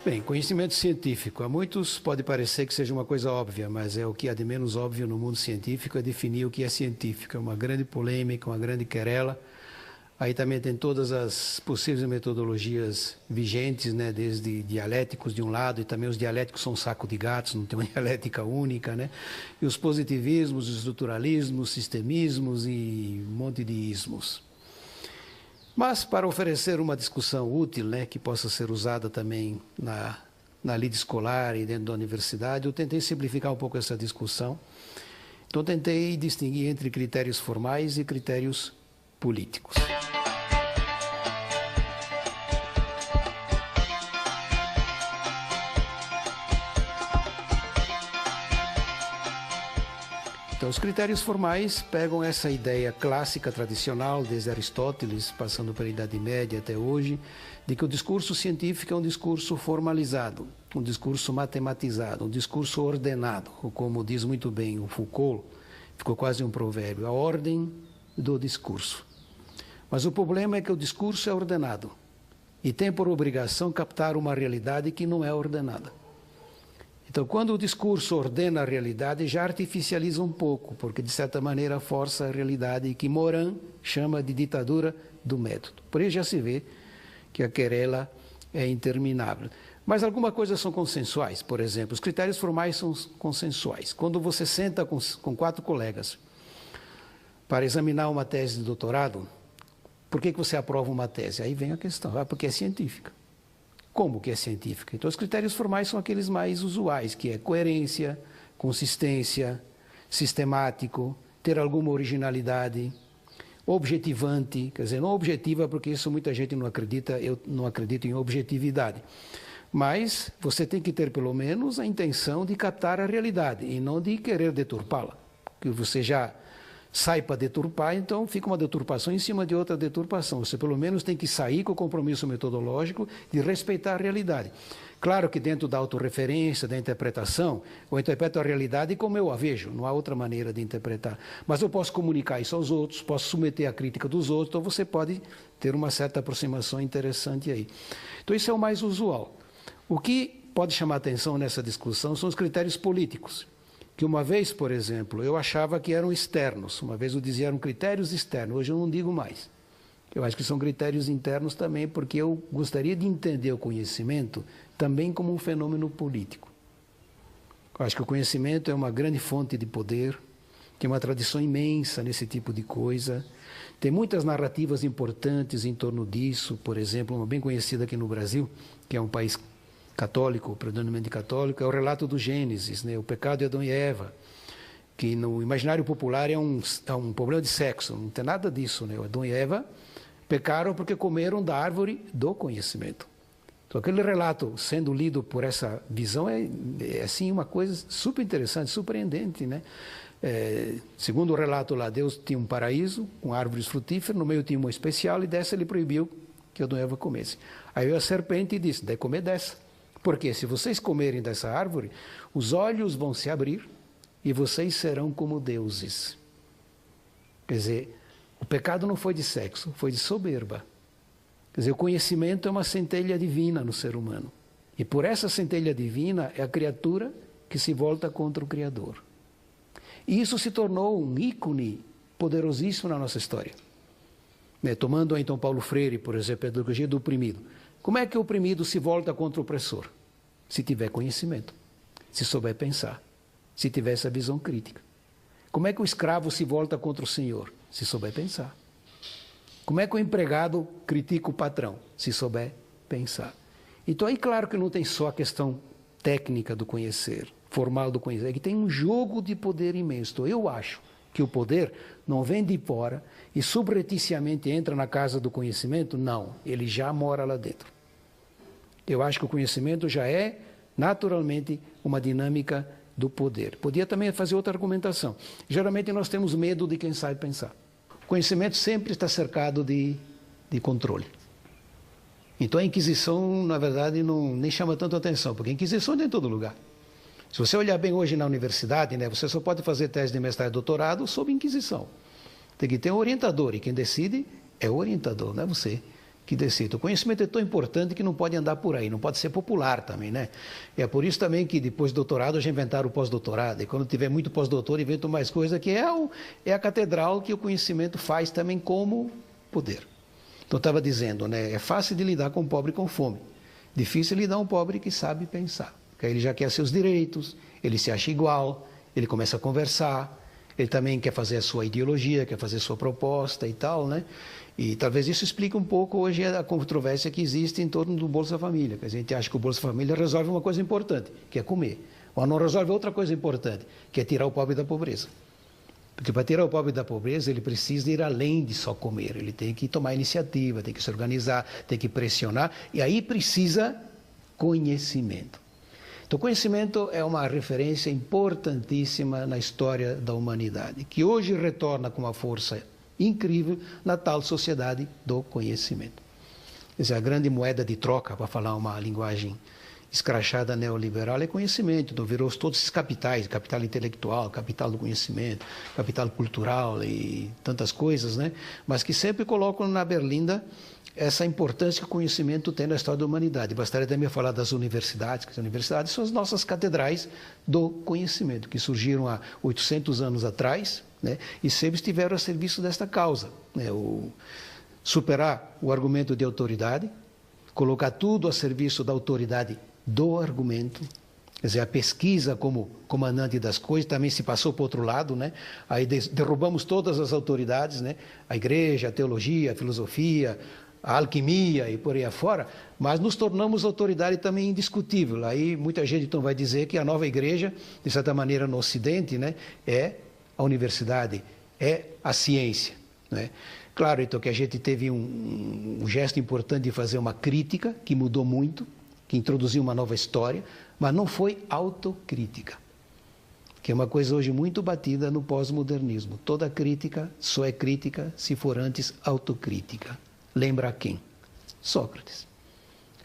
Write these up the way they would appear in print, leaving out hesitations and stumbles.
Bem, conhecimento científico. A muitos pode parecer que seja uma coisa óbvia, mas é o que há de menos óbvio no mundo científico é definir o que é científico. É uma grande polêmica, uma grande querela. Aí também tem todas as possíveis metodologias vigentes, né? Desde dialéticos de um lado, e também os dialéticos são um saco de gatos, não tem uma dialética única, né? E os positivismos, os estruturalismos, sistemismos e um monte de ismos. Mas para oferecer uma discussão útil, né, que possa ser usada também na lida escolar e dentro da universidade, eu tentei simplificar um pouco essa discussão. Então tentei distinguir entre critérios formais e critérios políticos. Então, os critérios formais pegam essa ideia clássica, tradicional, desde Aristóteles, passando pela Idade Média até hoje, de que o discurso científico é um discurso formalizado, um discurso matematizado, um discurso ordenado, ou como diz muito bem o Foucault, ficou quase um provérbio, a ordem do discurso. Mas o problema é que o discurso é ordenado e tem por obrigação captar uma realidade que não é ordenada. Então, quando o discurso ordena a realidade, já artificializa um pouco, porque, de certa maneira, força a realidade que Morin chama de ditadura do método. Por isso já se vê que a querela é interminável. Mas algumas coisas são consensuais. Por exemplo, os critérios formais são consensuais. Quando você senta com 4 colegas para examinar uma tese de doutorado, por que você aprova uma tese? Aí vem a questão, porque é científica. Como que é científica? Então, os critérios formais são aqueles mais usuais, que é coerência, consistência, sistemático, ter alguma originalidade, objetivante, quer dizer, não objetiva, porque isso muita gente não acredita, eu não acredito em objetividade. Mas você tem que ter, pelo menos, a intenção de captar a realidade e não de querer deturpá-la. Porque você já sai para deturpar, então fica uma deturpação em cima de outra deturpação. Você pelo menos tem que sair com o compromisso metodológico de respeitar a realidade. Claro que dentro da autorreferência, da interpretação, eu interpreto a realidade como eu a vejo, não há outra maneira de interpretar. Mas eu posso comunicar isso aos outros, posso submeter a crítica dos outros, então você pode ter uma certa aproximação interessante aí. Então isso é o mais usual. O que pode chamar atenção nessa discussão são os critérios políticos. Que uma vez, por exemplo, eu achava que eram externos, uma vez eu dizia eram critérios externos, hoje eu não digo mais. Eu acho que são critérios internos também, porque eu gostaria de entender o conhecimento também como um fenômeno político. Eu acho que o conhecimento é uma grande fonte de poder, tem uma tradição imensa nesse tipo de coisa, tem muitas narrativas importantes em torno disso, por exemplo, uma bem conhecida aqui no Brasil, que é um país católico, predominantemente católico, é o relato do Gênesis, né? O pecado de Adão e Eva, que no imaginário popular é um problema de sexo, não tem nada disso, né? Adão e Eva pecaram porque comeram da árvore do conhecimento. Então, aquele relato sendo lido por essa visão é assim, uma coisa super interessante, surpreendente, né? Segundo o relato lá, Deus tinha um paraíso com árvores frutíferas, no meio tinha uma especial e dessa ele proibiu que Adão e Eva comessem. Aí veio a serpente e disse, deve comer dessa. Porque se vocês comerem dessa árvore, os olhos vão se abrir e vocês serão como deuses. Quer dizer, o pecado não foi de sexo, foi de soberba. Quer dizer, o conhecimento é uma centelha divina no ser humano. E por essa centelha divina é a criatura que se volta contra o Criador. E isso se tornou um ícone poderosíssimo na nossa história. Tomando então Paulo Freire, por exemplo, a pedagogia do oprimido. Como é que o oprimido se volta contra o opressor? Se tiver conhecimento, se souber pensar, se tiver essa visão crítica. Como é que o escravo se volta contra o senhor? Se souber pensar. Como é que o empregado critica o patrão? Se souber pensar. Então aí claro que não tem só a questão técnica do conhecer, formal do conhecer, é que tem um jogo de poder imenso. Então, eu acho que o poder não vem de fora e subrepticiamente entra na casa do conhecimento, não, ele já mora lá dentro. Eu acho que o conhecimento já é, naturalmente, uma dinâmica do poder. Podia também fazer outra argumentação. Geralmente nós temos medo de quem sabe pensar. O conhecimento sempre está cercado de controle. Então a Inquisição, na verdade, nem chama tanto atenção, porque a Inquisição é em todo lugar. Se você olhar bem hoje na universidade, né, você só pode fazer tese de mestrado e doutorado sob Inquisição. Tem que ter um orientador, e quem decide é o orientador, não é você. que decida. O conhecimento é tão importante que não pode andar por aí, não pode ser popular também, né? É por isso também que depois do doutorado já inventaram o pós-doutorado, e quando tiver muito pós-doutor inventam mais coisa, que é a catedral que o conhecimento faz também como poder. Então eu estava dizendo, né? É fácil de lidar com um pobre com fome, difícil lidar com um pobre que sabe pensar, porque aí ele já quer seus direitos, ele se acha igual, ele começa a conversar, ele também quer fazer a sua ideologia, quer fazer a sua proposta e tal, né? E talvez isso explique um pouco hoje a controvérsia que existe em torno do Bolsa Família. A gente acha que o Bolsa Família resolve uma coisa importante, que é comer. Mas não resolve outra coisa importante, que é tirar o pobre da pobreza. Porque para tirar o pobre da pobreza, ele precisa ir além de só comer. Ele tem que tomar iniciativa, tem que se organizar, tem que pressionar. E aí precisa conhecimento. Então, conhecimento é uma referência importantíssima na história da humanidade, que hoje retorna com uma força incrível na tal sociedade do conhecimento. Essa é a grande moeda de troca, para falar uma linguagem escrachada neoliberal, é conhecimento. Então virou todos esses capitais, capital intelectual, capital do conhecimento, capital cultural e tantas coisas, né? Mas que sempre colocam na berlinda essa importância que o conhecimento tem na história da humanidade. Bastaria também falar das universidades, que as universidades são as nossas catedrais do conhecimento, que surgiram há 800 anos atrás, né, e sempre estiveram a serviço desta causa, né, superar o argumento de autoridade, colocar tudo a serviço da autoridade do argumento. Quer dizer, a pesquisa como comandante das coisas também se passou para o outro lado, né? Aí derrubamos todas as autoridades, né? A igreja, a teologia, a filosofia, a alquimia e por aí afora, mas nos tornamos autoridade também indiscutível. Aí muita gente então vai dizer que a nova igreja, de certa maneira no Ocidente, né, é a universidade, é a ciência, né? Claro, então, que a gente teve um gesto importante de fazer uma crítica, que mudou muito, que introduziu uma nova história, mas não foi autocrítica, que é uma coisa hoje muito batida no pós-modernismo. Toda crítica só é crítica se for antes autocrítica. Lembra quem? Sócrates.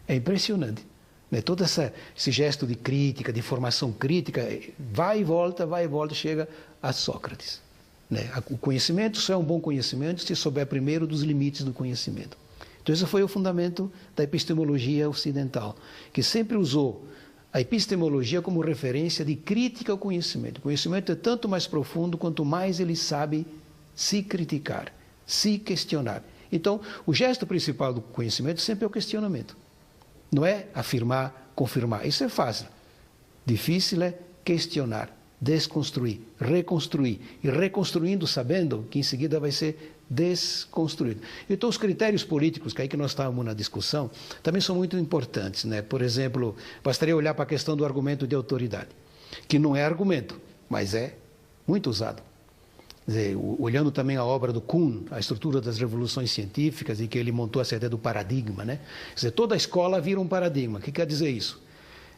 É impressionante, né? Todo esse gesto de crítica, de formação crítica, vai e volta, chega a Sócrates, né? O conhecimento só é um bom conhecimento se souber primeiro dos limites do conhecimento. Então esse foi o fundamento da epistemologia ocidental, que sempre usou a epistemologia como referência de crítica ao conhecimento. O conhecimento é tanto mais profundo quanto mais ele sabe se criticar, se questionar. Então, o gesto principal do conhecimento sempre é o questionamento. Não é afirmar, confirmar. Isso é fácil. Difícil é questionar, desconstruir, reconstruir. E reconstruindo sabendo que em seguida vai ser desconstruído. Então, os critérios políticos, que é aí que nós estávamos na discussão, também são muito importantes, né? Por exemplo, bastaria olhar para a questão do argumento de autoridade, que não é argumento, mas é muito usado. Quer dizer, olhando também a obra do Kuhn, a estrutura das revoluções científicas, em que ele montou essa ideia do paradigma, né? Quer dizer, toda a escola vira um paradigma. O que quer dizer isso?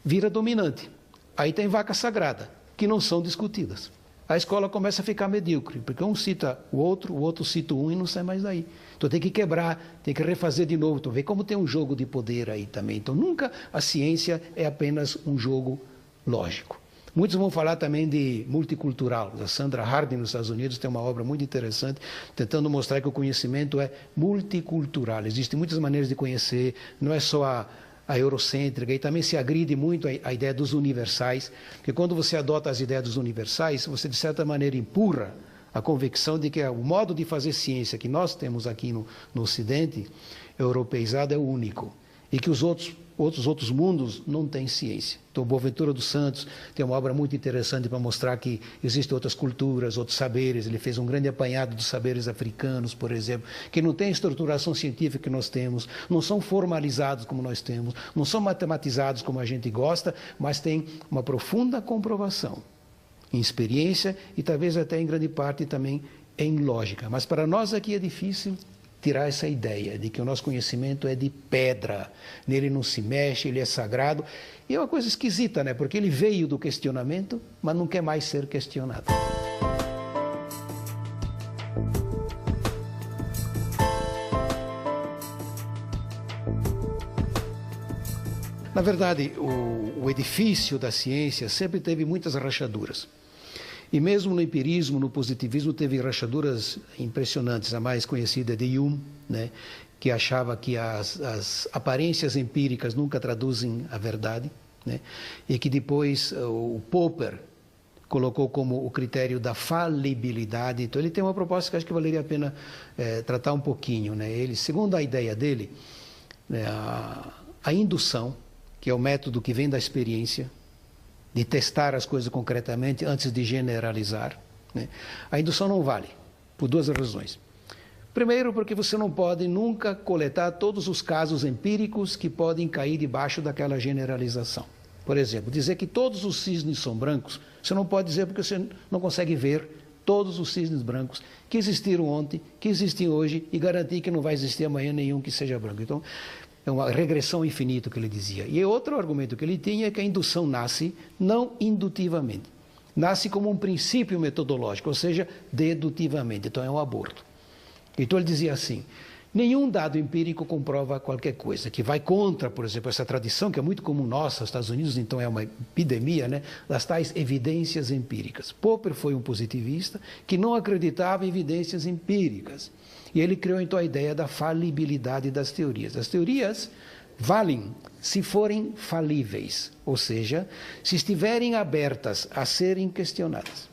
Vira dominante. Aí tem vaca sagrada, que não são discutidas. A escola começa a ficar medíocre, porque um cita o outro cita um e não sai mais daí. Então tem que quebrar, tem que refazer de novo. Então vê como tem um jogo de poder aí também. Então nunca a ciência é apenas um jogo lógico. Muitos vão falar também de multicultural. A Sandra Harding, nos Estados Unidos, tem uma obra muito interessante, tentando mostrar que o conhecimento é multicultural. Existem muitas maneiras de conhecer, não é só a eurocêntrica, e também se agride muito a ideia dos universais, porque quando você adota as ideias dos universais, você, de certa maneira, empurra a convicção de que o modo de fazer ciência que nós temos aqui no Ocidente, europeizado, é o único, e que os outros mundos não têm ciência. Então, Boaventura dos Santos tem uma obra muito interessante para mostrar que existem outras culturas, outros saberes. Ele fez um grande apanhado dos saberes africanos, por exemplo, que não tem a estruturação científica que nós temos, não são formalizados como nós temos, não são matematizados como a gente gosta, mas tem uma profunda comprovação em experiência e talvez até em grande parte também em lógica. Mas para nós aqui é difícil tirar essa ideia de que o nosso conhecimento é de pedra, nele não se mexe, ele é sagrado. E é uma coisa esquisita, né? Porque ele veio do questionamento, mas não quer mais ser questionado. Na verdade, o edifício da ciência sempre teve muitas rachaduras. E mesmo no empirismo, no positivismo, teve rachaduras impressionantes. A mais conhecida é de Hume, né? que achava que as aparências empíricas nunca traduzem a verdade, né? E que depois o Popper colocou como o critério da falibilidade. Então ele tem uma proposta que acho que valeria a pena tratar um pouquinho, né? Ele, segundo a ideia dele, né, a indução, que é o método que vem da experiência, de testar as coisas concretamente antes de generalizar, né? A indução não vale, por duas razões. Primeiro, porque você não pode nunca coletar todos os casos empíricos que podem cair debaixo daquela generalização. Por exemplo, dizer que todos os cisnes são brancos, você não pode dizer porque você não consegue ver todos os cisnes brancos que existiram ontem, que existem hoje, e garantir que não vai existir amanhã nenhum que seja branco. Então, é uma regressão infinita que ele dizia. E outro argumento que ele tinha é que a indução nasce não indutivamente, nasce como um princípio metodológico, ou seja, dedutivamente. Então, é um aborto. Então ele dizia assim, nenhum dado empírico comprova qualquer coisa, que vai contra, por exemplo, essa tradição que é muito comum nossa, nos Estados Unidos, então é uma epidemia, né, das tais evidências empíricas. Popper foi um positivista que não acreditava em evidências empíricas. E ele criou então a ideia da falibilidade das teorias. As teorias valem se forem falíveis, ou seja, se estiverem abertas a serem questionadas.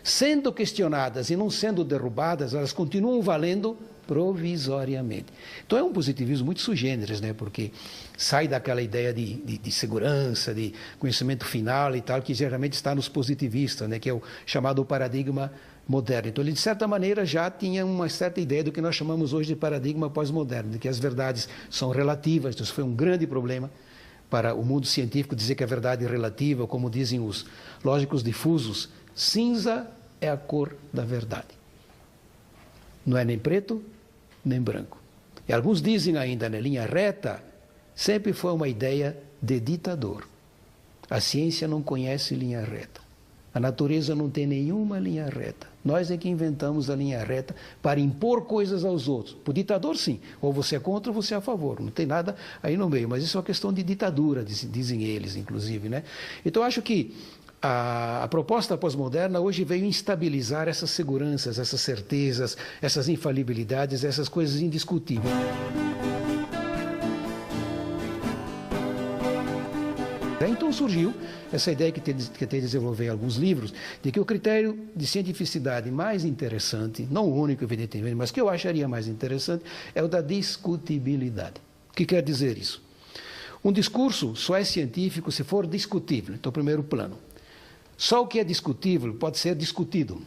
Sendo questionadas e não sendo derrubadas, elas continuam valendo provisoriamente. Então é um positivismo muito sui generis, né? Porque sai daquela ideia de segurança, de conhecimento final e tal, que geralmente está nos positivistas, né? Que é o chamado paradigma moderno. Então ele, de certa maneira, já tinha uma certa ideia do que nós chamamos hoje de paradigma pós-moderno, de que as verdades são relativas. Isso foi um grande problema para o mundo científico, dizer que a verdade é relativa, como dizem os lógicos difusos, cinza é a cor da verdade. Não é nem preto, nem branco. E alguns dizem ainda, na linha reta, sempre foi uma ideia de ditador. A ciência não conhece linha reta. A natureza não tem nenhuma linha reta. Nós é que inventamos a linha reta para impor coisas aos outros. Para o ditador, sim. Ou você é contra ou você é a favor. Não tem nada aí no meio. Mas isso é uma questão de ditadura, dizem eles, inclusive, né? Então, eu acho que a proposta pós-moderna hoje veio instabilizar essas seguranças, essas certezas, essas infalibilidades, essas coisas indiscutíveis. Então surgiu essa ideia que tentei desenvolver em alguns livros, de que o critério de cientificidade mais interessante, não o único evidentemente, mas que eu acharia mais interessante, é o da discutibilidade. O que quer dizer isso? Um discurso só é científico se for discutível, então primeiro plano. Só o que é discutível pode ser discutido.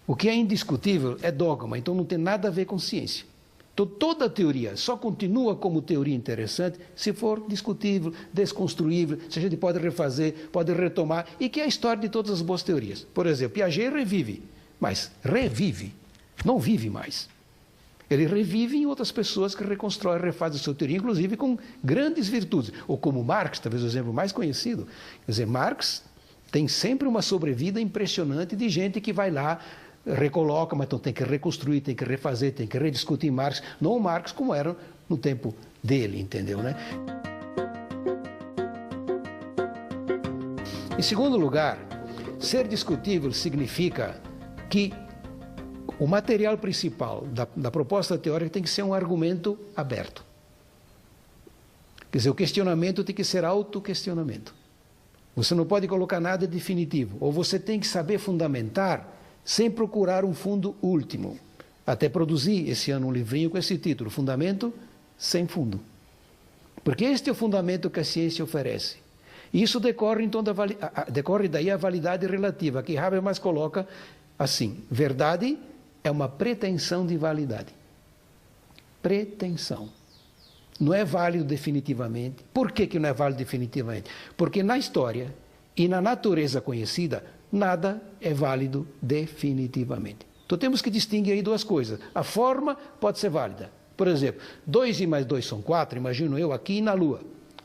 O que é indiscutível é dogma, então não tem nada a ver com ciência. Então toda teoria só continua como teoria interessante se for discutível, desconstruível, se a gente pode refazer, pode retomar, e que é a história de todas as boas teorias. Por exemplo, Piaget revive, mas revive, não vive mais. Ele revive em outras pessoas que reconstroem, refazem a sua teoria, inclusive com grandes virtudes. Ou como Marx, talvez o exemplo mais conhecido. Quer dizer, Marx tem sempre uma sobrevida impressionante de gente que vai lá, recoloca, mas então tem que reconstruir, tem que refazer, tem que rediscutir Marx, não o Marx como era no tempo dele, entendeu, né? Em segundo lugar, ser discutível significa que o material principal da proposta teórica tem que ser um argumento aberto. Quer dizer, o questionamento tem que ser autoquestionamento. Você não pode colocar nada definitivo, ou você tem que saber fundamentar sem procurar um fundo último. Até produzi esse ano um livrinho com esse título, Fundamento sem Fundo. Porque este é o fundamento que a ciência oferece. E isso decorre, então, decorre daí a validade relativa, que Habermas coloca assim, verdade é uma pretensão de validade. Pretensão. Não é válido definitivamente. Por que não é válido definitivamente? Porque na história e na natureza conhecida, nada é válido definitivamente. Então temos que distinguir aí duas coisas. A forma pode ser válida. Por exemplo, 2 e mais 2 são 4, imagino eu aqui na Lua,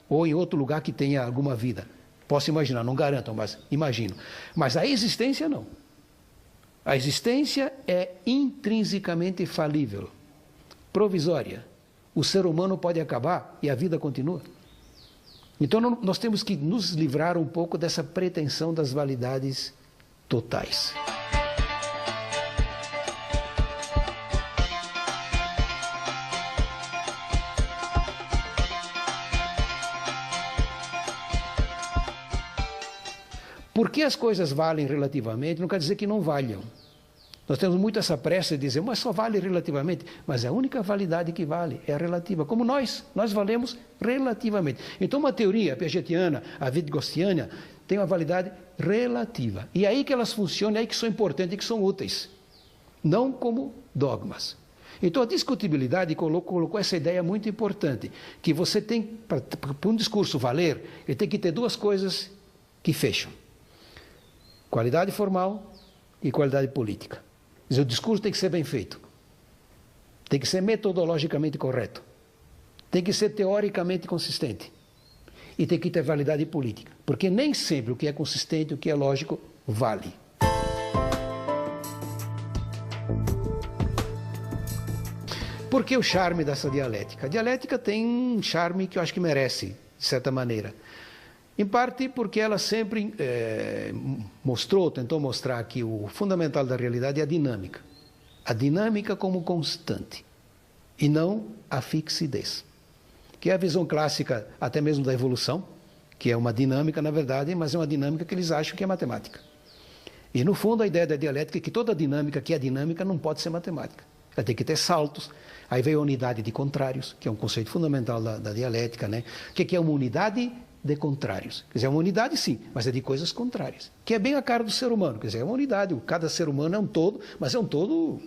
ou em outro lugar que tenha alguma vida. Posso imaginar, não garanto, mas imagino. Mas a existência não. A existência é intrinsecamente falível, provisória. O ser humano pode acabar e a vida continua. Então nós temos que nos livrar um pouco dessa pretensão das validades totais. Porque as coisas valem relativamente, não quer dizer que não valham. Nós temos muito essa pressa de dizer, mas só vale relativamente. Mas a única validade que vale é a relativa. Como nós valemos relativamente. Então, uma teoria piagetiana, a wittgensteiniana, tem uma validade relativa. E é aí que elas funcionam, é aí que são importantes e que são úteis. Não como dogmas. Então, a discutibilidade colocou essa ideia muito importante, que você tem, para um discurso valer, ele tem que ter duas coisas que fecham. Qualidade formal e qualidade política. Quer dizer, o discurso tem que ser bem feito. Tem que ser metodologicamente correto. Tem que ser teoricamente consistente. E tem que ter validade política. Porque nem sempre o que é consistente, o que é lógico, vale. Por que o charme dessa dialética? A dialética tem um charme que eu acho que merece, de certa maneira. Em parte porque ela sempre tentou mostrar que o fundamental da realidade é a dinâmica. A dinâmica como constante, e não a fixidez. Que é a visão clássica até mesmo da evolução, que é uma dinâmica, na verdade, mas é uma dinâmica que eles acham que é matemática. E, no fundo, a ideia da dialética é que toda dinâmica que é dinâmica não pode ser matemática. Ela tem que ter saltos. Aí veio a unidade de contrários, que é um conceito fundamental da dialética, né? O que é uma unidade de contrários? Quer dizer, é uma unidade sim, mas é de coisas contrárias. Que é bem a cara do ser humano. Quer dizer, é uma unidade. Cada ser humano é um todo, mas é um todo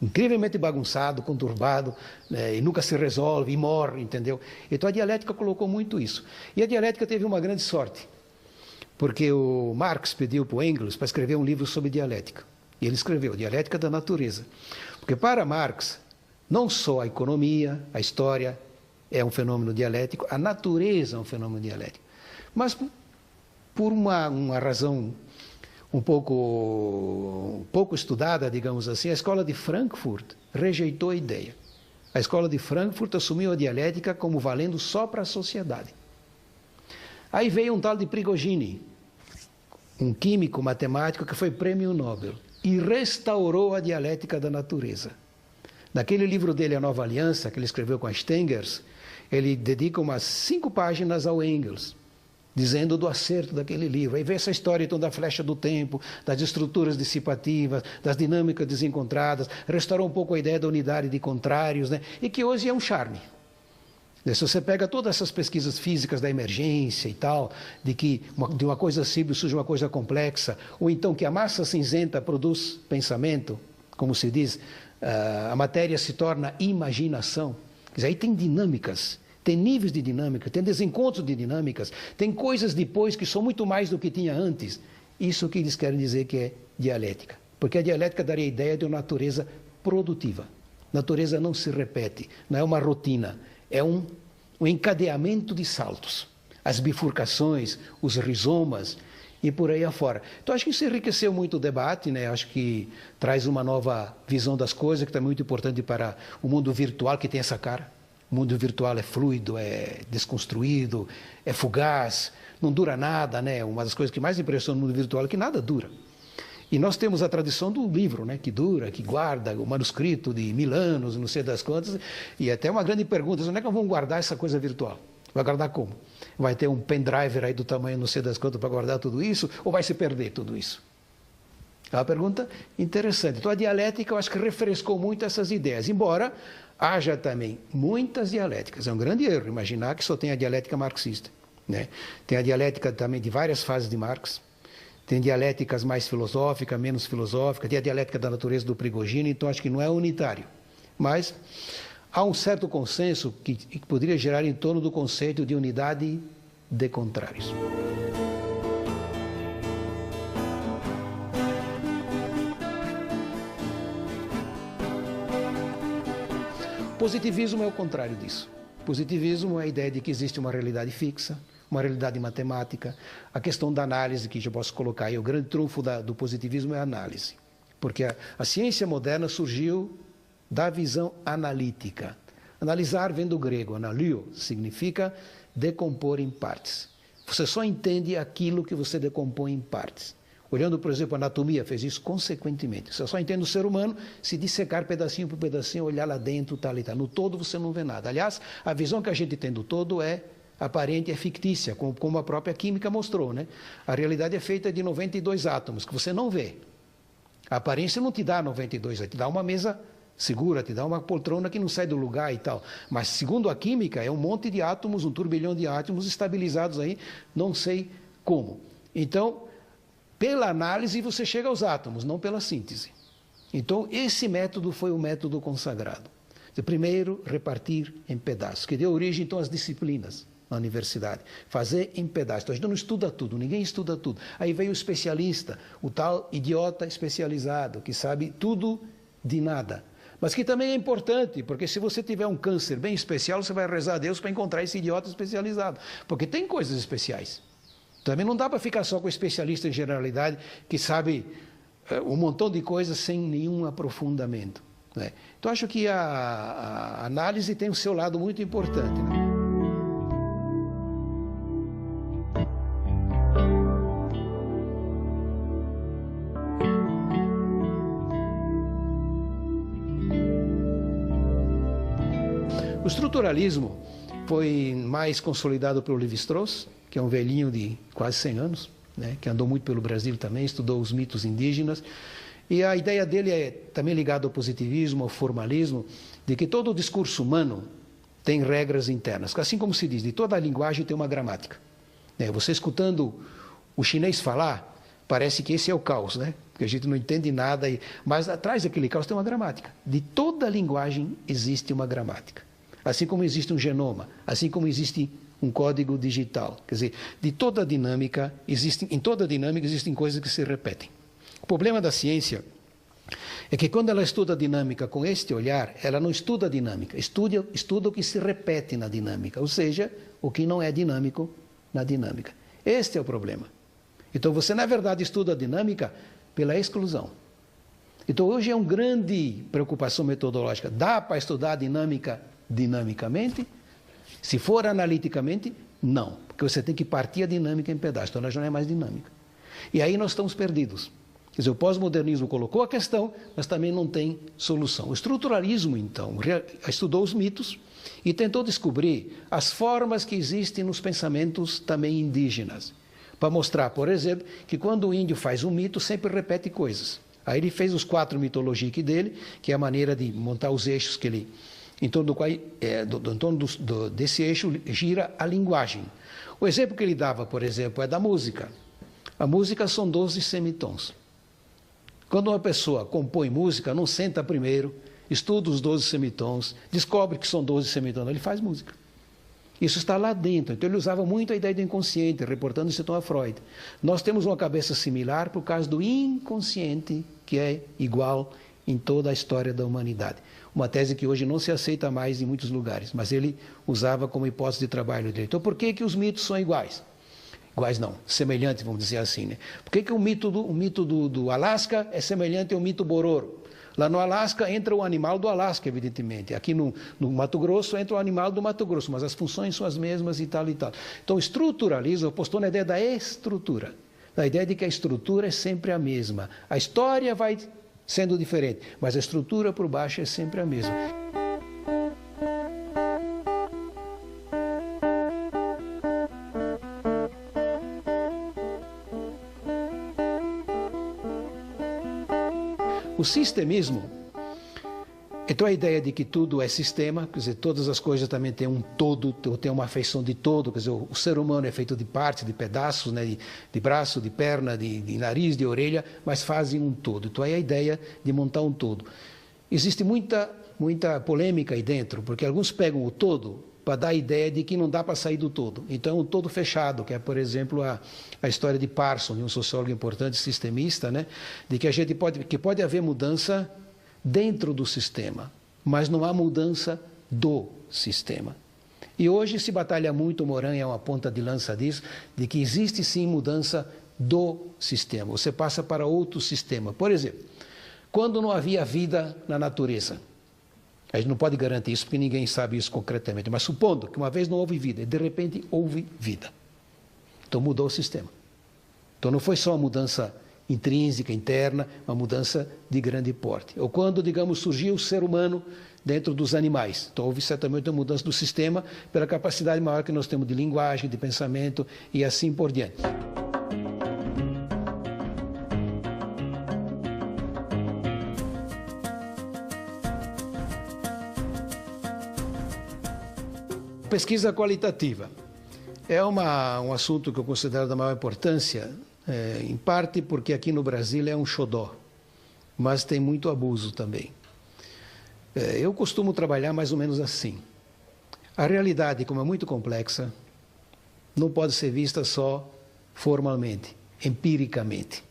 incrivelmente bagunçado, conturbado, né? E nunca se resolve, e morre, entendeu? Então a dialética colocou muito isso. E a dialética teve uma grande sorte, porque o Marx pediu para o Engels para escrever um livro sobre dialética. E ele escreveu Dialética da Natureza. Porque para Marx, não só a economia, a história é um fenômeno dialético, a natureza é um fenômeno dialético. Mas por uma razão um pouco estudada, digamos assim, a escola de Frankfurt rejeitou a ideia. A escola de Frankfurt assumiu a dialética como valendo só para a sociedade. Aí veio um tal de Prigogine, um químico matemático que foi prêmio Nobel, e restaurou a dialética da natureza. Naquele livro dele, A Nova Aliança, que ele escreveu com a Stengers, ele dedica umas 5 páginas ao Engels, dizendo do acerto daquele livro. Aí vem essa história então da flecha do tempo, das estruturas dissipativas, das dinâmicas desencontradas, restaurou um pouco a ideia da unidade de contrários, né? E que hoje é um charme. Se você pega todas essas pesquisas físicas da emergência e tal, de que de uma coisa simples surge uma coisa complexa, ou então que a massa cinzenta produz pensamento, como se diz, a matéria se torna imaginação. Quer dizer, aí tem dinâmicas, tem níveis de dinâmica, tem desencontros de dinâmicas, tem coisas depois que são muito mais do que tinha antes. Isso que eles querem dizer que é dialética. Porque a dialética daria a ideia de uma natureza produtiva. Natureza não se repete, não é uma rotina. É um encadeamento de saltos, as bifurcações, os rizomas e por aí afora. Então, acho que isso enriqueceu muito o debate, né? Acho que traz uma nova visão das coisas, que é muito importante para o mundo virtual, que tem essa cara. O mundo virtual é fluido, é desconstruído, é fugaz, não dura nada, né? Uma das coisas que mais impressiona no mundo virtual é que nada dura. E nós temos a tradição do livro, né, que dura, que guarda, o manuscrito de 1000 anos, não sei das quantas, e até uma grande pergunta, onde é que nós vamos guardar essa coisa virtual? Vai guardar como? Vai ter um pendrive aí do tamanho não sei das quantas para guardar tudo isso, ou vai se perder tudo isso? É uma pergunta interessante. Então a dialética eu acho que refrescou muito essas ideias, embora haja também muitas dialéticas. É um grande erro imaginar que só tem a dialética marxista, né? Tem a dialética também de várias fases de Marx. Tem dialéticas mais filosóficas, menos filosóficas, tem a dialética da natureza do Prigogine, então acho que não é unitário. Mas há um certo consenso que poderia gerar em torno do conceito de unidade de contrários. Positivismo é o contrário disso. Positivismo é a ideia de que existe uma realidade fixa, uma realidade matemática. A questão da análise, que eu posso colocar aí, o grande trunfo do positivismo é a análise. Porque a ciência moderna surgiu da visão analítica. Analisar vem do grego, analio, significa decompor em partes. Você só entende aquilo que você decompõe em partes. Olhando, por exemplo, a anatomia, fez isso consequentemente. Você só entende o ser humano se dissecar pedacinho por pedacinho, olhar lá dentro, tal e tal. No todo você não vê nada. Aliás, a visão que a gente tem do todo é aparente é fictícia, como a própria química mostrou, né? A realidade é feita de 92 átomos, que você não vê. A aparência não te dá 92, te dá uma mesa segura, te dá uma poltrona que não sai do lugar e tal. Mas, segundo a química, é um monte de átomos, um turbilhão de átomos estabilizados aí, não sei como. Então, pela análise você chega aos átomos, não pela síntese. Então, esse método foi o método consagrado. Primeiro, repartir em pedaços, que deu origem, então, às disciplinas na universidade. Fazer em pedaços. Então, a gente não estuda tudo, ninguém estuda tudo. Aí veio o especialista, o tal idiota especializado, que sabe tudo de nada. Mas que também é importante, porque se você tiver um câncer bem especial, você vai rezar a Deus para encontrar esse idiota especializado. Porque tem coisas especiais. Também não dá para ficar só com o especialista em generalidade, que sabe um montão de coisas sem nenhum aprofundamento, né? Então, acho que a análise tem o seu lado muito importante, né? O estruturalismo foi mais consolidado pelo Lévi-Strauss, que é um velhinho de quase 100 anos, né, que andou muito pelo Brasil também, estudou os mitos indígenas. E a ideia dele é também ligada ao positivismo, ao formalismo, de que todo o discurso humano tem regras internas. Assim como se diz, de toda a linguagem tem uma gramática. Você escutando o chinês falar, parece que esse é o caos, né? Porque a gente não entende nada, mas atrás daquele caos tem uma gramática. De toda a linguagem existe uma gramática. Assim como existe um genoma, assim como existe um código digital. Quer dizer, em toda dinâmica existem coisas que se repetem. O problema da ciência é que quando ela estuda a dinâmica com este olhar, ela não estuda a dinâmica, estuda o que se repete na dinâmica, ou seja, o que não é dinâmico na dinâmica. Este é o problema. Então você, na verdade, estuda a dinâmica pela exclusão. Então hoje é uma grande preocupação metodológica. Dá para estudar a dinâmica dinamicamente? Se for analiticamente, não. Porque você tem que partir a dinâmica em pedaços, então ela já não é mais dinâmica. E aí nós estamos perdidos. Quer dizer, o pós-modernismo colocou a questão, mas também não tem solução. O estruturalismo, então, estudou os mitos e tentou descobrir as formas que existem nos pensamentos também indígenas. Para mostrar, por exemplo, que quando o índio faz um mito, sempre repete coisas. Aí ele fez os 4 mitologias dele, que é a maneira de montar os eixos que ele... em torno desse eixo gira a linguagem. O exemplo que ele dava, por exemplo, é da música. A música são 12 semitons. Quando uma pessoa compõe música, não senta primeiro, estuda os 12 semitons, descobre que são 12 semitons, ele faz música. Isso está lá dentro. Então ele usava muito a ideia do inconsciente, reportando isso então a Freud. Nós temos uma cabeça similar por causa do inconsciente, que é igual em toda a história da humanidade. Uma tese que hoje não se aceita mais em muitos lugares, mas ele usava como hipótese de trabalho dele. Então por que os mitos são iguais? Iguais não, semelhantes, vamos dizer assim, né? Por que o mito do Alasca é semelhante ao mito Bororo? Lá no Alasca entra o animal do Alasca, evidentemente. Aqui no Mato Grosso entra o animal do Mato Grosso, mas as funções são as mesmas e tal e tal. Então o estruturalismo apostou na ideia da estrutura, na ideia de que a estrutura é sempre a mesma. A história vai sendo diferente, mas a estrutura por baixo é sempre a mesma. O sistemismo, então a ideia de que tudo é sistema, quer dizer, todas as coisas também têm um todo, têm uma afeição de todo, quer dizer, o ser humano é feito de partes, de pedaços, né, de braço, de perna, de nariz, de orelha, mas fazem um todo. Então é a ideia de montar um todo. Existe muita polêmica aí dentro, porque alguns pegam o todo para dar a ideia de que não dá para sair do todo. Então é um todo fechado, que é, por exemplo, a história de Parson, um sociólogo importante, sistemista, né, de que pode haver mudança dentro do sistema, mas não há mudança do sistema. E hoje se batalha muito, o Morin é uma ponta de lança disso, de que existe sim mudança do sistema. Você passa para outro sistema. Por exemplo, quando não havia vida na natureza, a gente não pode garantir isso porque ninguém sabe isso concretamente, mas supondo que uma vez não houve vida e de repente houve vida. Então mudou o sistema. Então não foi só uma mudança intrínseca, interna, uma mudança de grande porte. Ou quando, digamos, surgiu o ser humano dentro dos animais. Então, houve certamente uma mudança do sistema pela capacidade maior que nós temos de linguagem, de pensamento e assim por diante. Pesquisa qualitativa é um assunto que eu considero da maior importância, em parte porque aqui no Brasil é um xodó, mas tem muito abuso também. Eu costumo trabalhar mais ou menos assim. A realidade, como é muito complexa, não pode ser vista só formalmente, empiricamente,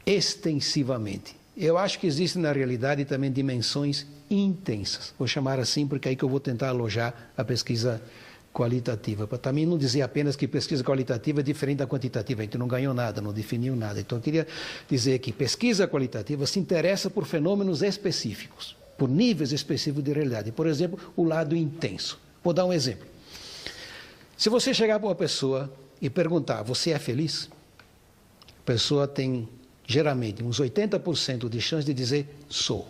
extensivamente. Eu acho que existem na realidade também dimensões intensas. Vou chamar assim porque é aí que eu vou tentar alojar a pesquisa qualitativa. Para também não dizer apenas que pesquisa qualitativa é diferente da quantitativa. A gente não ganhou nada, não definiu nada. Então eu queria dizer que pesquisa qualitativa se interessa por fenômenos específicos, por níveis específicos de realidade. Por exemplo, o lado intenso. Vou dar um exemplo. Se você chegar para uma pessoa e perguntar, você é feliz? A pessoa tem geralmente uns 80% de chance de dizer sou.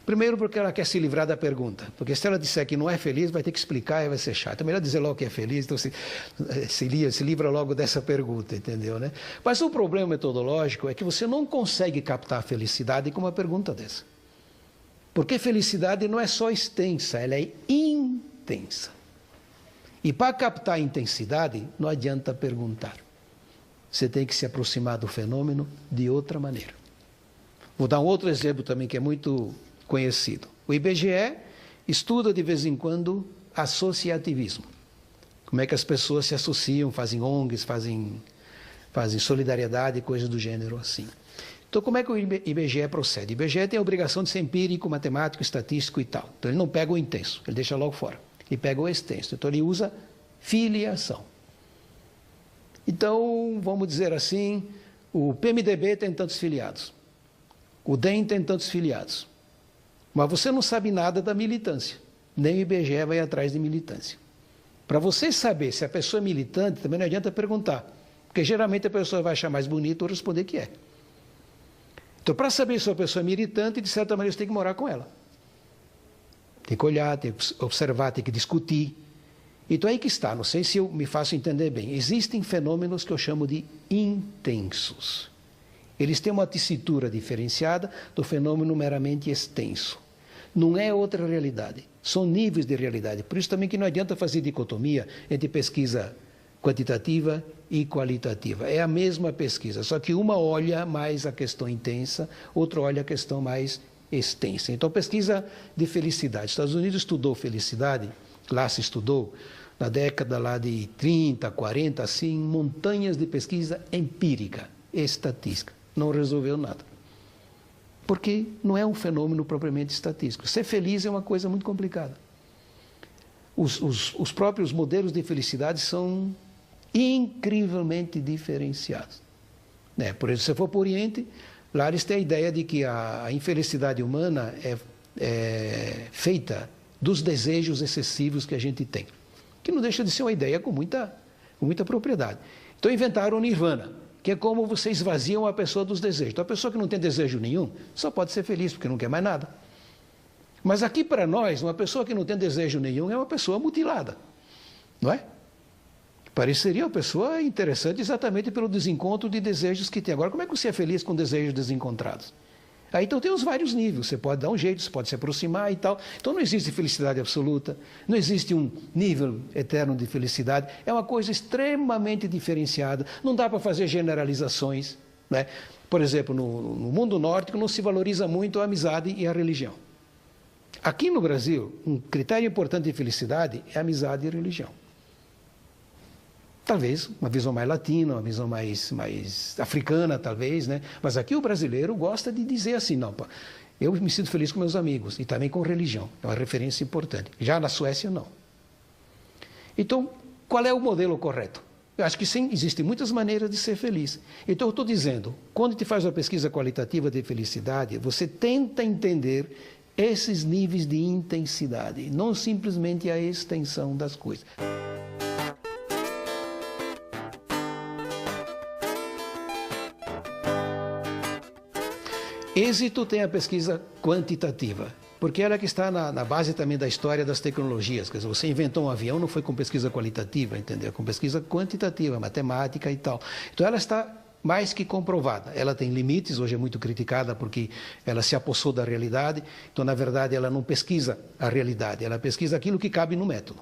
Primeiro porque ela quer se livrar da pergunta, porque se ela disser que não é feliz, vai ter que explicar e vai ser chato. É melhor dizer logo que é feliz, então se livra logo dessa pergunta, entendeu, né? Mas o problema metodológico é que você não consegue captar a felicidade com uma pergunta dessa. Porque felicidade não é só extensa, ela é intensa. E para captar a intensidade, não adianta perguntar. Você tem que se aproximar do fenômeno de outra maneira. Vou dar um outro exemplo também que é muito conhecido. O IBGE estuda de vez em quando associativismo. Como é que as pessoas se associam, fazem ONGs, fazem solidariedade, coisas do gênero assim. Então, como é que o IBGE procede? O IBGE tem a obrigação de ser empírico, matemático, estatístico e tal. Então, ele não pega o intenso, ele deixa logo fora. Ele pega o extenso. Então, ele usa filiação. Então, vamos dizer assim, o PMDB tem tantos filiados, o DEM tem tantos filiados, mas você não sabe nada da militância, nem o IBGE vai atrás de militância. Para você saber se a pessoa é militante, também não adianta perguntar, porque geralmente a pessoa vai achar mais bonito ou responder que é. Então, para saber se a pessoa é militante, de certa maneira você tem que morar com ela. Tem que olhar, tem que observar, tem que discutir. Então, aí que está, não sei se eu me faço entender bem. Existem fenômenos que eu chamo de intensos. Eles têm uma tessitura diferenciada do fenômeno meramente extenso. Não é outra realidade, são níveis de realidade. Por isso também que não adianta fazer dicotomia entre pesquisa quantitativa e qualitativa. É a mesma pesquisa, só que uma olha mais a questão intensa, outra olha a questão mais extensa. Então, pesquisa de felicidade. Os Estados Unidos estudou felicidade, lá se estudou, na década lá de 30, 40, assim, montanhas de pesquisa empírica, estatística. Não resolveu nada. Porque não é um fenômeno propriamente estatístico. Ser feliz é uma coisa muito complicada. Os próprios modelos de felicidade são incrivelmente diferenciados. Né? Por exemplo, se você for para o Oriente, lá eles têm a ideia de que a infelicidade humana é feita dos desejos excessivos que a gente tem. Que não deixa de ser uma ideia com muita propriedade. Então inventaram o Nirvana, que é como você esvazia uma pessoa dos desejos. Então a pessoa que não tem desejo nenhum só pode ser feliz, porque não quer mais nada. Mas aqui para nós, uma pessoa que não tem desejo nenhum é uma pessoa mutilada, não é? Pareceria uma pessoa interessante exatamente pelo desencontro de desejos que tem. Agora, como é que você é feliz com desejos desencontrados? Aí então tem os vários níveis, você pode dar um jeito, você pode se aproximar e tal. Então não existe felicidade absoluta, não existe um nível eterno de felicidade, é uma coisa extremamente diferenciada, não dá para fazer generalizações, né? Por exemplo, no mundo nórdico não se valoriza muito a amizade e a religião. Aqui no Brasil, um critério importante de felicidade é amizade e religião. Talvez uma visão mais latina, uma visão mais africana, talvez, né? Mas aqui o brasileiro gosta de dizer assim, não, pá, eu me sinto feliz com meus amigos e também com religião. É uma referência importante. Já na Suécia, não. Então, qual é o modelo correto? Eu acho que sim, existem muitas maneiras de ser feliz. Então, eu estou dizendo, quando te faz uma pesquisa qualitativa de felicidade, você tenta entender esses níveis de intensidade, não simplesmente a extensão das coisas. Êxito tem a pesquisa quantitativa, porque ela é que está na base também da história das tecnologias. Quer dizer, você inventou um avião, não foi com pesquisa qualitativa, entendeu? Com pesquisa quantitativa, matemática e tal. Então ela está mais que comprovada. Ela tem limites, hoje é muito criticada porque ela se apossou da realidade. Então, na verdade, ela não pesquisa a realidade, ela pesquisa aquilo que cabe no método.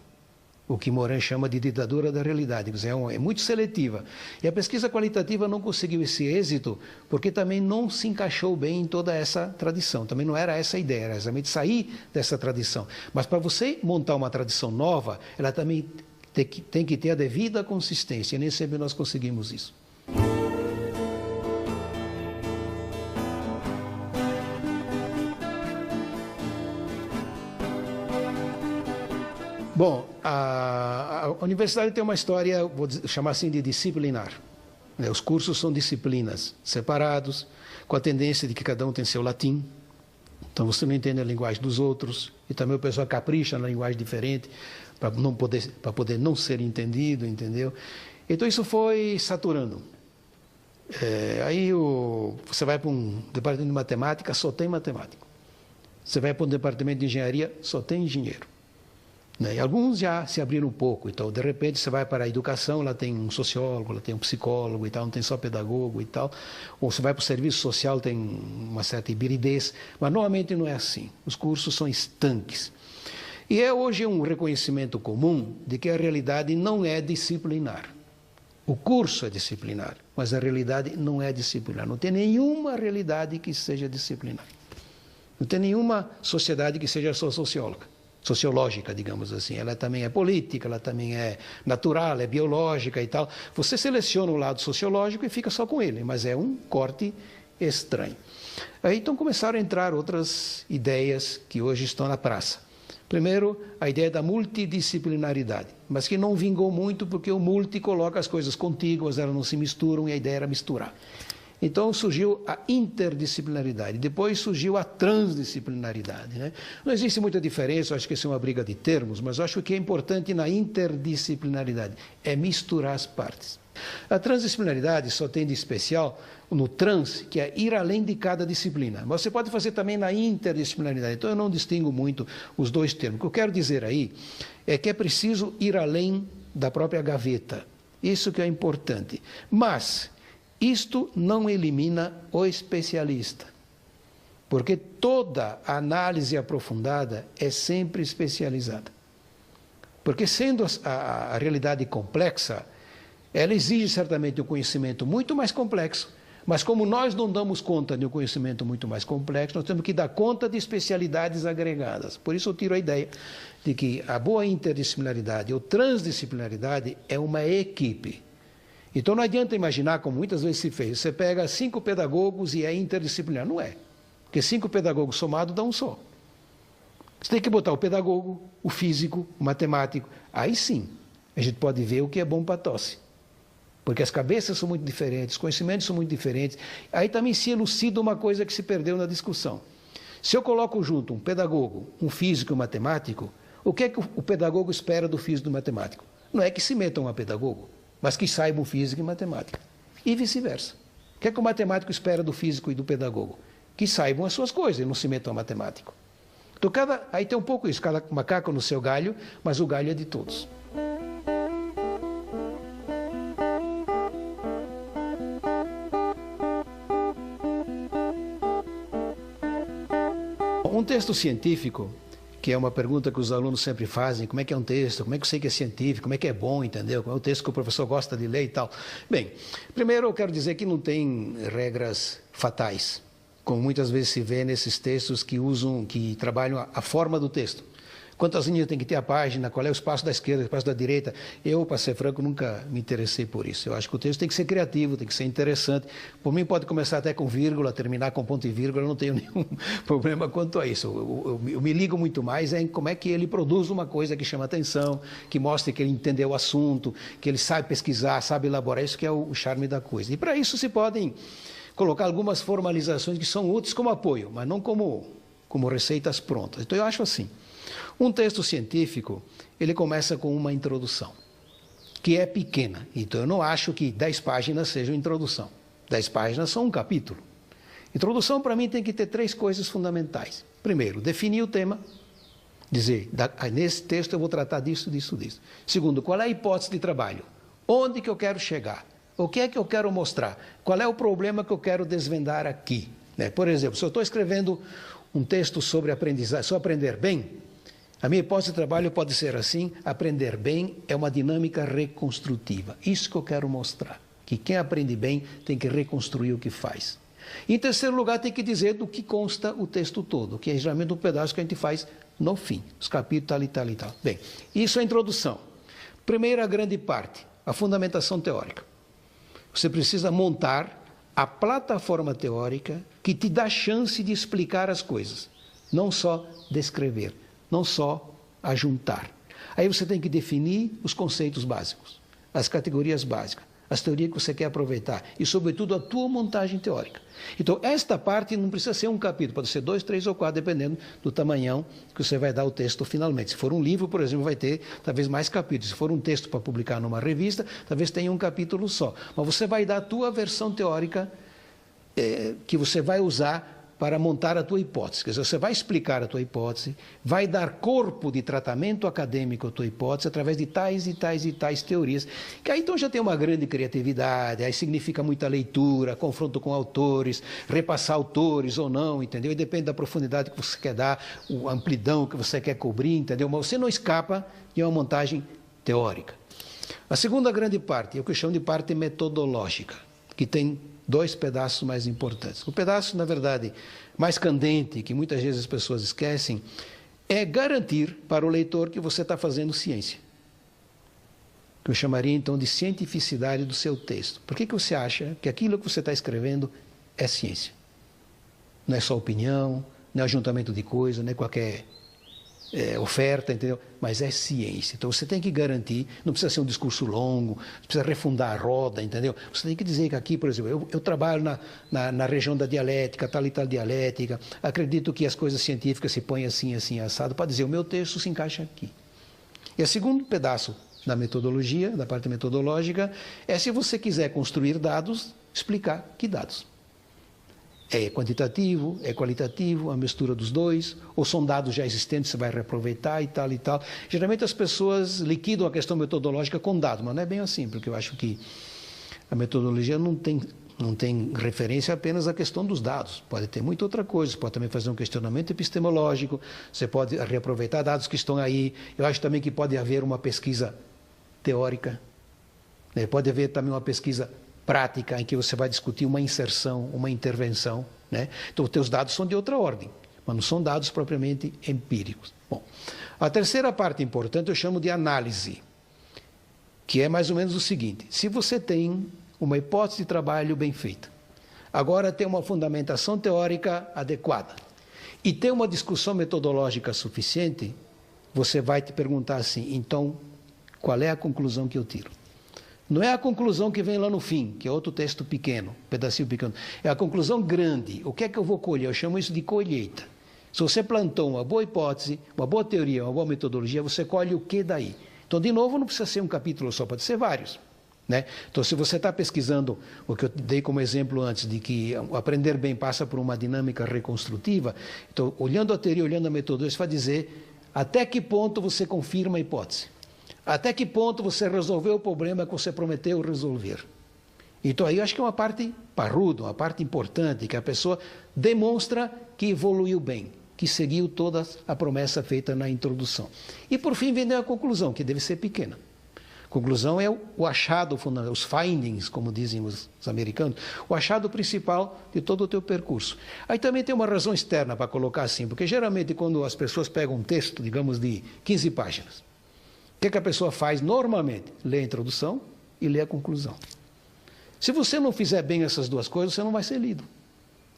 O que Morin chama de ditadura da realidade, quer dizer, é muito seletiva. E a pesquisa qualitativa não conseguiu esse êxito porque também não se encaixou bem em toda essa tradição. Também não era essa a ideia, era exatamente sair dessa tradição. Mas para você montar uma tradição nova, ela também tem que ter a devida consistência, e nem sempre nós conseguimos isso. Bom, a universidade tem uma história, vou chamar assim, de disciplinar. Os cursos são disciplinas separados, com a tendência de que cada um tem seu latim. Então você não entende a linguagem dos outros, e também o pessoal capricha na linguagem diferente para poder não ser entendido, entendeu? Então isso foi saturando. Aí você vai para um departamento de matemática, só tem matemático. Você vai para um departamento de engenharia, só tem engenheiro. E alguns já se abriram um pouco, então de repente você vai para a educação, lá tem um sociólogo, lá tem um psicólogo e tal, não tem só pedagogo e tal, ou você vai para o serviço social, tem uma certa hibridez, mas normalmente não é assim, os cursos são estanques. E hoje um reconhecimento comum de que a realidade não é disciplinar. O curso é disciplinar, mas a realidade não é disciplinar, não tem nenhuma realidade que seja disciplinar. Não tem nenhuma sociedade que seja só sociológica, digamos assim. Ela também é política, ela também é natural, é biológica e tal. Você seleciona o lado sociológico e fica só com ele, mas é um corte estranho. Aí então começaram a entrar outras ideias que hoje estão na praça. Primeiro, a ideia da multidisciplinaridade, mas que não vingou muito porque o multi coloca as coisas contíguas, elas não se misturam e a ideia era misturar. Então surgiu a interdisciplinaridade, depois surgiu a transdisciplinaridade. Né? Não existe muita diferença, acho que isso é uma briga de termos, mas acho que é importante na interdisciplinaridade, é misturar as partes. A transdisciplinaridade só tem de especial no trans, que é ir além de cada disciplina. Mas você pode fazer também na interdisciplinaridade, então eu não distingo muito os dois termos. O que eu quero dizer aí é que é preciso ir além da própria gaveta, isso que é importante. Mas isto não elimina o especialista, porque toda análise aprofundada é sempre especializada. Porque sendo a realidade complexa, ela exige certamente um conhecimento muito mais complexo, mas como nós não damos conta de um conhecimento muito mais complexo, nós temos que dar conta de especialidades agregadas. Por isso eu tiro a ideia de que a boa interdisciplinaridade ou transdisciplinaridade é uma equipe. Então não adianta imaginar, como muitas vezes se fez, você pega 5 pedagogos e é interdisciplinar. Não é, porque 5 pedagogos somados dá um só. Você tem que botar o pedagogo, o físico, o matemático. Aí sim, a gente pode ver o que é bom para a tosse. Porque as cabeças são muito diferentes, os conhecimentos são muito diferentes. Aí também se elucida uma coisa que se perdeu na discussão. Se eu coloco junto um pedagogo, um físico e um matemático, o que é que o pedagogo espera do físico e do matemático? Não é que se metam a pedagogo, mas que saibam física e matemática. E vice-versa. O que é que o matemático espera do físico e do pedagogo? Que saibam as suas coisas e não se metam a matemático. Então, aí tem um pouco isso, cada macaco no seu galho, mas o galho é de todos. Um texto científico, que é uma pergunta que os alunos sempre fazem, como é que é um texto, como é que eu sei que é científico, como é que é bom, entendeu? Como é o texto que o professor gosta de ler e tal. Bem, primeiro eu quero dizer que não tem regras fatais, como muitas vezes se vê nesses textos que trabalham a forma do texto. Quantas linhas tem que ter a página, qual é o espaço da esquerda, o espaço da direita. Eu, para ser franco, nunca me interessei por isso. Eu acho que o texto tem que ser criativo, tem que ser interessante. Por mim pode começar até com vírgula, terminar com ponto e vírgula, eu não tenho nenhum problema quanto a isso. Eu me ligo muito mais em como é que ele produz uma coisa que chama atenção, que mostre que ele entendeu o assunto, que ele sabe pesquisar, sabe elaborar, isso que é o charme da coisa. E para isso se podem colocar algumas formalizações que são úteis como apoio, mas não como receitas prontas. Então eu acho assim. Um texto científico, ele começa com uma introdução, que é pequena. Então, eu não acho que 10 páginas sejam introdução. 10 páginas são um capítulo. Introdução, para mim, tem que ter 3 coisas fundamentais. Primeiro, definir o tema. Dizer, nesse texto eu vou tratar disso, disso, disso. Segundo, qual é a hipótese de trabalho? Onde que eu quero chegar? O que é que eu quero mostrar? Qual é o problema que eu quero desvendar aqui? Por exemplo, se eu estou escrevendo um texto sobre aprendizagem, só aprender bem, a minha hipótese de trabalho pode ser assim: aprender bem é uma dinâmica reconstrutiva. Isso que eu quero mostrar, que quem aprende bem tem que reconstruir o que faz. Em terceiro lugar, tem que dizer do que consta o texto todo, que é geralmente um pedaço que a gente faz no fim, os capítulos tal e tal e tal. Bem, isso é a introdução. Primeira grande parte, a fundamentação teórica. Você precisa montar a plataforma teórica que te dá chance de explicar as coisas, não só descrever, não só ajuntar. Aí você tem que definir os conceitos básicos, as categorias básicas, as teorias que você quer aproveitar e, sobretudo, a tua montagem teórica. Então, esta parte não precisa ser um capítulo, pode ser 2, 3 ou 4, dependendo do tamanhão que você vai dar ao texto finalmente. Se for um livro, por exemplo, vai ter talvez mais capítulos. Se for um texto para publicar numa revista, talvez tenha um capítulo só. Mas você vai dar a tua versão teórica que você vai usar para montar a tua hipótese. Quer dizer, você vai explicar a tua hipótese, vai dar corpo de tratamento acadêmico à tua hipótese através de tais e tais e tais teorias, que aí então já tem uma grande criatividade, aí significa muita leitura, confronto com autores, repassar autores ou não, entendeu? E depende da profundidade que você quer dar, a amplidão que você quer cobrir, entendeu? Mas você não escapa de uma montagem teórica. A segunda grande parte é o que eu chamo de parte metodológica, que tem 2 pedaços mais importantes. O pedaço, na verdade, mais candente, que muitas vezes as pessoas esquecem, é garantir para o leitor que você está fazendo ciência. Que eu chamaria, então, de cientificidade do seu texto. Por que você acha que aquilo que você está escrevendo é ciência? Não é só opinião, não é ajuntamento de coisa, não é qualquer oferta, entendeu? Mas é ciência. Então você tem que garantir, não precisa ser um discurso longo, precisa refundar a roda, entendeu? Você tem que dizer que aqui, por exemplo, eu trabalho na região da dialética, tal e tal dialética, acredito que as coisas científicas se põem assim, assim, assado, para dizer o meu texto se encaixa aqui. E o segundo pedaço da metodologia, da parte metodológica, é se você quiser construir dados, explicar que dados. É quantitativo, é qualitativo, a mistura dos dois, ou são dados já existentes, você vai reaproveitar e tal e tal. Geralmente as pessoas liquidam a questão metodológica com dados, mas não é bem assim, porque eu acho que a metodologia não tem referência apenas à questão dos dados. Pode ter muita outra coisa, você pode também fazer um questionamento epistemológico, você pode reaproveitar dados que estão aí. Eu acho também que pode haver uma pesquisa teórica, pode haver também uma pesquisa prática em que você vai discutir uma inserção, uma intervenção, Então, os teus dados são de outra ordem, mas não são dados propriamente empíricos. Bom, a terceira parte importante eu chamo de análise, que é mais ou menos o seguinte: se você tem uma hipótese de trabalho bem feita, agora tem uma fundamentação teórica adequada e tem uma discussão metodológica suficiente, você vai te perguntar assim: então, qual é a conclusão que eu tiro? Não é a conclusão que vem lá no fim, que é outro texto pequeno, um pedacinho pequeno. É a conclusão grande. O que é que eu vou colher? Eu chamo isso de colheita. Se você plantou uma boa hipótese, uma boa teoria, uma boa metodologia, você colhe o que daí? Então, de novo, não precisa ser um capítulo só, pode ser vários. Então, se você está pesquisando o que eu dei como exemplo antes, de que aprender bem passa por uma dinâmica reconstrutiva, então, olhando a teoria, olhando a metodologia, você vai dizer até que ponto você confirma a hipótese. Até que ponto você resolveu o problema que você prometeu resolver. Então aí eu acho que é uma parte parruda, uma parte importante, que a pessoa demonstra que evoluiu bem, que seguiu toda a promessa feita na introdução. E por fim vem a conclusão, que deve ser pequena. Conclusão é o achado fundamental, os findings, como dizem os americanos, o achado principal de todo o teu percurso. Aí também tem uma razão externa para colocar assim, porque geralmente quando as pessoas pegam um texto, digamos, de 15 páginas, o que a pessoa faz normalmente? Lê a introdução e lê a conclusão. Se você não fizer bem essas duas coisas, você não vai ser lido.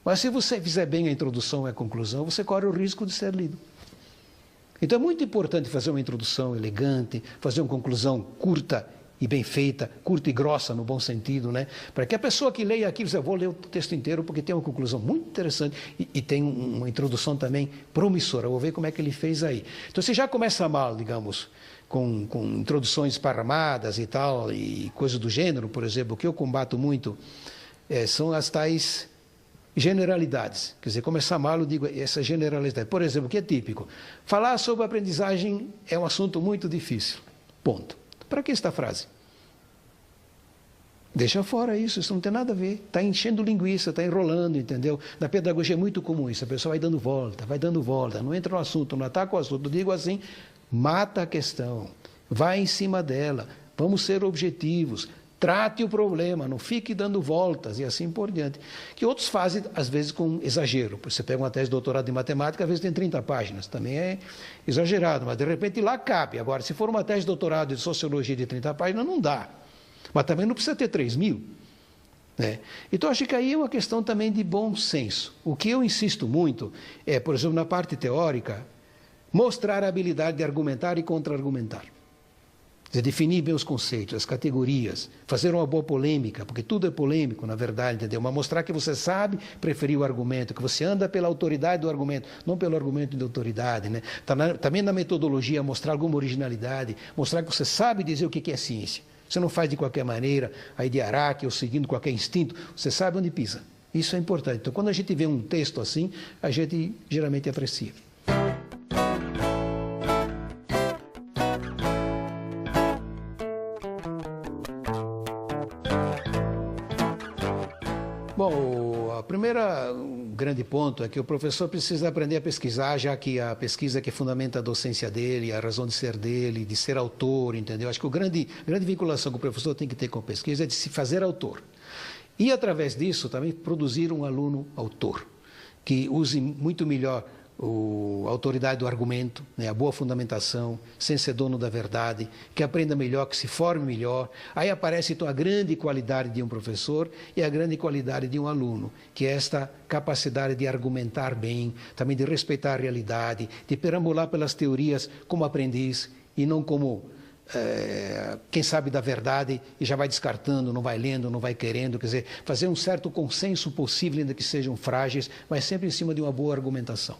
Mas se você fizer bem a introdução e a conclusão, você corre o risco de ser lido. Então é muito importante fazer uma introdução elegante, fazer uma conclusão curta e bem feita, curta e grossa no bom sentido, Para que a pessoa que leia aquilo, eu vou ler o texto inteiro porque tem uma conclusão muito interessante e tem uma introdução também promissora. Eu vou ver como é que ele fez aí. Então você já começa mal, digamos, com introduções esparramadas e tal, e coisas do gênero, por exemplo. O que eu combato muito são as tais generalidades. Quer dizer, começar mal, eu digo essa generalidade. Por exemplo, o que é típico? Falar sobre aprendizagem é um assunto muito difícil. Ponto. Para que esta frase? Deixa fora isso não tem nada a ver. Está enchendo linguiça, está enrolando, entendeu? Na pedagogia é muito comum isso. A pessoa vai dando volta, não entra no assunto, não ataca o assunto. Eu digo assim, mata a questão, vai em cima dela, vamos ser objetivos, trate o problema, não fique dando voltas e assim por diante. Que outros fazem, às vezes, com exagero. Você pega uma tese de doutorado em matemática, às vezes tem 30 páginas, também é exagerado, mas de repente lá cabe. Agora, se for uma tese de doutorado de sociologia de 30 páginas, não dá. Mas também não precisa ter 3.000. Né? Então, acho que aí é uma questão também de bom senso. O que eu insisto muito é, por exemplo, na parte teórica, mostrar a habilidade de argumentar e contra-argumentar. Definir bem os conceitos, as categorias, fazer uma boa polêmica, porque tudo é polêmico, na verdade, entendeu? Mas mostrar que você sabe preferir o argumento, que você anda pela autoridade do argumento, não pelo argumento de autoridade. Né? Também na metodologia, mostrar alguma originalidade, mostrar que você sabe dizer o que é ciência. Você não faz de qualquer maneira, aí de araque ou seguindo qualquer instinto, você sabe onde pisa. Isso é importante. Então, quando a gente vê um texto assim, a gente geralmente aprecia. Bom, o primeiro grande ponto é que o professor precisa aprender a pesquisar, já que a pesquisa que fundamenta a docência dele, a razão de ser dele, de ser autor, entendeu? Acho que a grande vinculação que o professor tem que ter com a pesquisa é de se fazer autor. E, através disso, também produzir um aluno autor, que use muito melhor a autoridade do argumento, né, a boa fundamentação, sem ser dono da verdade, que aprenda melhor, que se forme melhor. Aí aparece então a grande qualidade de um professor e a grande qualidade de um aluno, que é esta capacidade de argumentar bem, também de respeitar a realidade, de perambular pelas teorias como aprendiz e não como quem sabe da verdade e já vai descartando, não vai lendo, não vai querendo, quer dizer, fazer um certo consenso possível, ainda que sejam frágeis, mas sempre em cima de uma boa argumentação.